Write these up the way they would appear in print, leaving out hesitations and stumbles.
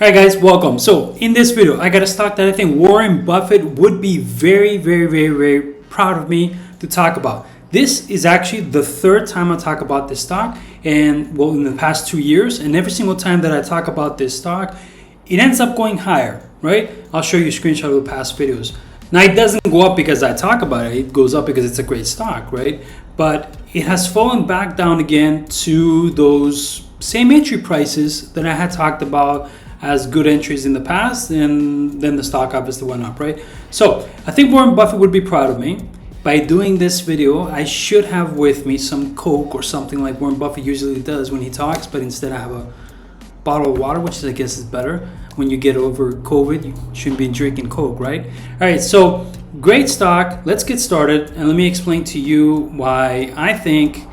Alright guys, welcome. So in this video, I got a stock that I think Warren Buffett would be very proud of me to talk about. This is actually the third time I talk about this stock, and well, in the past 2 years, and every single time that I talk about this stock, it ends up going higher, right? I'll show you a screenshot of the past videos. Now it doesn't go up because I talk about it, it goes up because it's a great stock, right? But it has fallen back down again to those same entry prices that I had talked about as good entries in the past, and then the stock obviously went up, right? So I think Warren Buffett would be proud of me. By doing this video, I should have with me some Coke or something like Warren Buffett usually does when he talks, but instead I have a bottle of water, which I guess is better. When you get over COVID, you shouldn't be drinking Coke, right? All right, so great stock. Let's get started, and let me explain to you why I think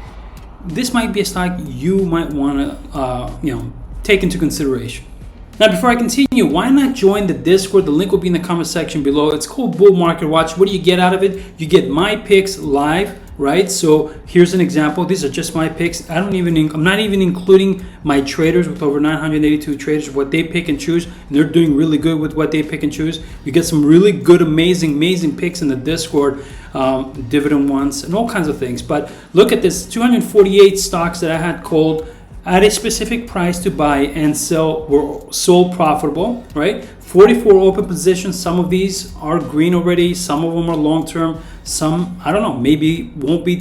this might be a stock you might want to take into consideration. Now, before I continue, why not join the Discord? The link will be in the comment section below. It's called Bull Market Watch. What do you get out of it? You get my picks live, right? So here's an example. These are just my picks. I'm not even including my traders with over 982 traders, what they pick and choose. And they're doing really good with what they pick and choose. You get some really good, amazing picks in the Discord, dividend ones, and all kinds of things. But look at this, 248 stocks that I had called at a specific price to buy and sell were sold profitable, right? 44 open positions. Some of these are green already. Some of them are long-term. Some, I don't know, maybe won't be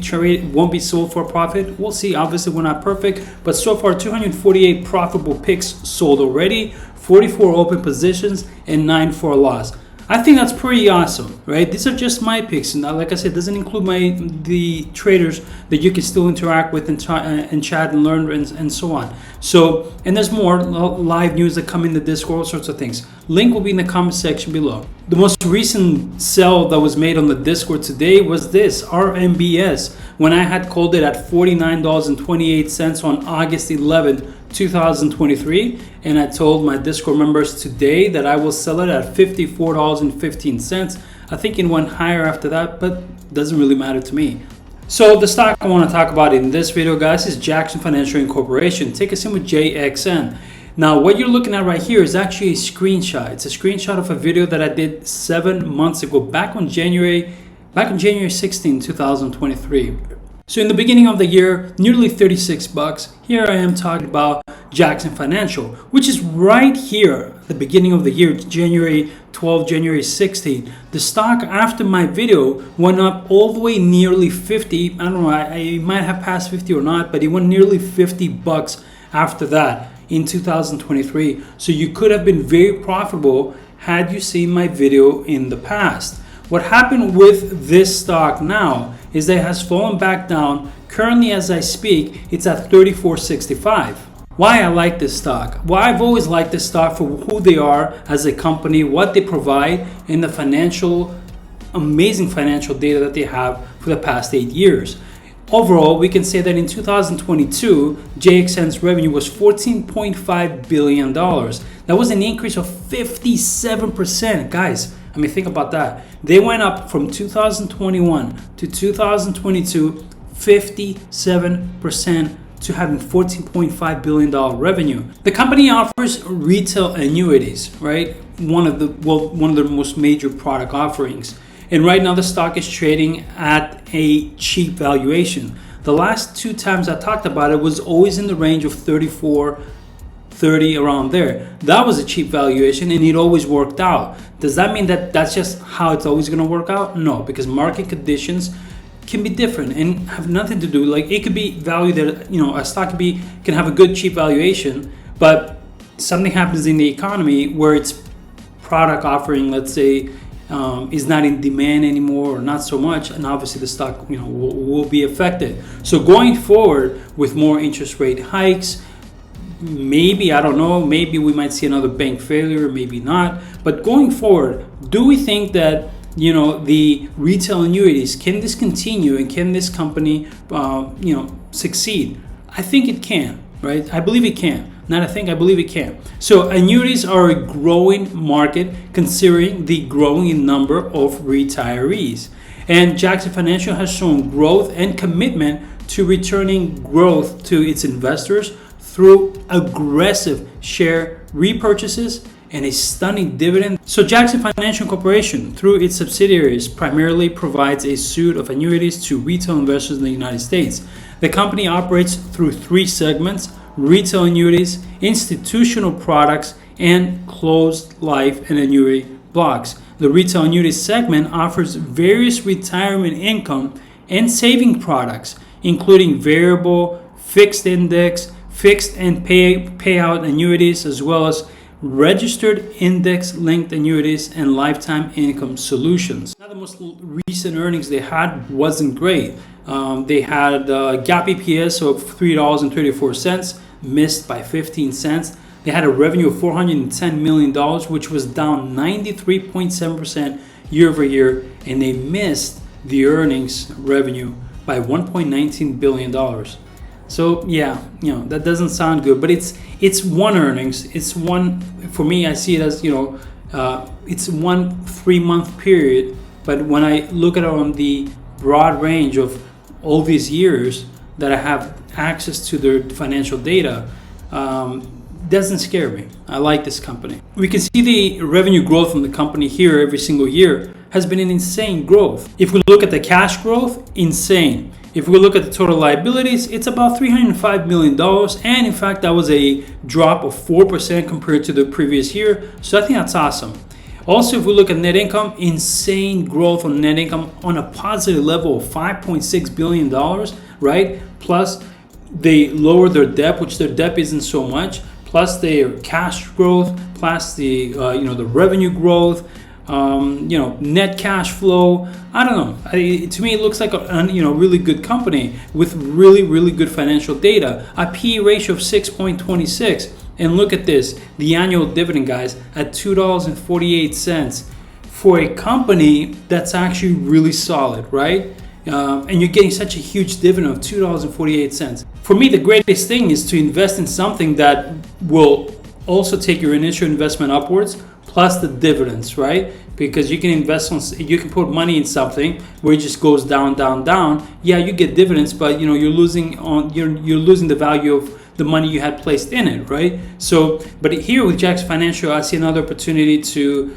sold for a profit. We'll see. Obviously, we're not perfect, but so far 248 profitable picks sold already, 44 open positions, and 9 for a loss. I think that's pretty awesome, right? These are just my picks, and like I said, it doesn't include the traders that you can still interact with and chat and learn and so on. So, and there's more live news that come in the Discord, all sorts of things. Link will be in the comment section below. The most recent sell that was made on the Discord today was this RMBS, when I had called it at $49.28 on August 11, 2023, and I told my Discord members today that I will sell it at $54.15. I think it went higher after that, but doesn't really matter to me. So the stock I want to talk about in this video, guys, is JXN Financial Incorporation. Take a symbol JXN. Now, what you're looking at right here is actually a screenshot. It's a screenshot of a video that I did 7 months ago, back on January 16, 2023. So in the beginning of the year, nearly 36 bucks. Here I am talking about JXN Financial, which is right here, the beginning of the year, January 12, January 16. The stock after my video went up all the way nearly 50. I don't know, I might have passed 50 or not, but it went nearly 50 bucks after that in 2023. So you could have been very profitable had you seen my video in the past. What happened with this stock now is that it has fallen back down. Currently, as I speak, it's at $34.65. Why I like this stock? Well, I've always liked this stock for who they are as a company, what they provide, and the amazing financial data that they have for the past 8 years. Overall, we can say that in 2022, JXN's revenue was $14.5 billion. That was an increase of 57%. Guys, I mean, think about that. They went up from 2021 to 2022, 57% to having $14.5 billion revenue. The company offers retail annuities, right? One of the most major product offerings. And right now the stock is trading at a cheap valuation. The last 2 times I talked about it was always in the range of 34, 30, around there. That was a cheap valuation, and it always worked out. Does that mean that that's just how it's always going to work out? No, because market conditions can be different and have nothing to do. Like, it could be valued at, a stock can have a good cheap valuation, but something happens in the economy where its product offering, let's say, is not in demand anymore or not so much, and obviously the stock will be affected. So going forward with more interest rate hikes, maybe, I don't know, maybe we might see another bank failure, maybe not. But going forward, do we think that the retail annuities, can this continue, and can this company succeed? I think it can, right? I believe it can. I believe it can. So annuities are a growing market considering the growing number of retirees. And JXN Financial has shown growth and commitment to returning growth to its investors through aggressive share repurchases, and a stunning dividend. So Jackson Financial Corporation, through its subsidiaries, primarily provides a suite of annuities to retail investors in the United States. The company operates through three segments: retail annuities, institutional products, and closed life and annuity blocks. The retail annuity segment offers various retirement income and saving products, including variable, fixed index, fixed and payout annuities, as well as registered index-linked annuities and lifetime income solutions. Now, the most recent earnings they had wasn't great. They had GAAP EPS of $3.34, missed by 15 cents. They had a revenue of $410 million, which was down 93.7% year over year, and they missed the earnings revenue by $1.19 billion. So yeah, that doesn't sound good, but it's one earnings. It's one, for me, I see it as, it's 1 3-month period. But when I look at it on the broad range of all these years that I have access to their financial data, doesn't scare me. I like this company. We can see the revenue growth from the company here every single year has been an insane growth. If we look at the cash growth, insane. If we look at the total liabilities, it's about $305 million. And in fact, that was a drop of 4% compared to the previous year. So I think that's awesome. Also, if we look at net income, insane growth on net income on a positive level of $5.6 billion, right? Plus, they lowered their debt, which their debt isn't so much. Plus their cash growth, plus the the revenue growth, net cash flow. I don't know. To me, it looks like a really good company with really good financial data. A PE ratio of 6.26, and look at this: the annual dividend, guys, at $2.48 for a company that's actually really solid, right? And you're getting such a huge dividend of $2.48. For me, the greatest thing is to invest in something that will also take your initial investment upwards, plus the dividends, right? Because you can you can put money in something where it just goes down. Yeah, you get dividends, but you're losing the value of the money you had placed in it, right? So, but here with Jackson Financial, I see another opportunity to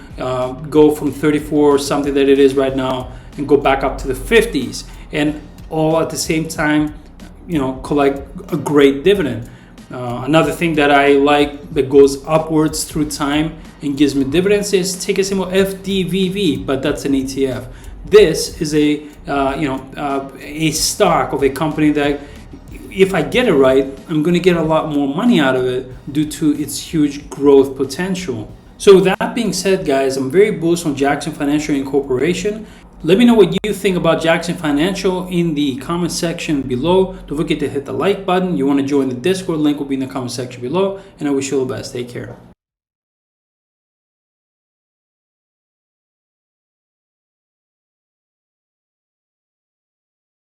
go from 34 or something that it is right now and go back up to the 50s, and all at the same time, collect a great dividend. Another thing that I like that goes upwards through time and gives me dividends is ticker symbol FDVV, but that's an ETF. This is a stock of a company that, if I get it right, I'm going to get a lot more money out of it due to its huge growth potential. So with that being said, guys, I'm very bullish on Jackson Financial Incorporation. Let me know what you think about Jackson Financial in the comment section below. Don't forget to hit the like button. You want to join the Discord, link will be in the comment section below. And I wish you all the best. Take care.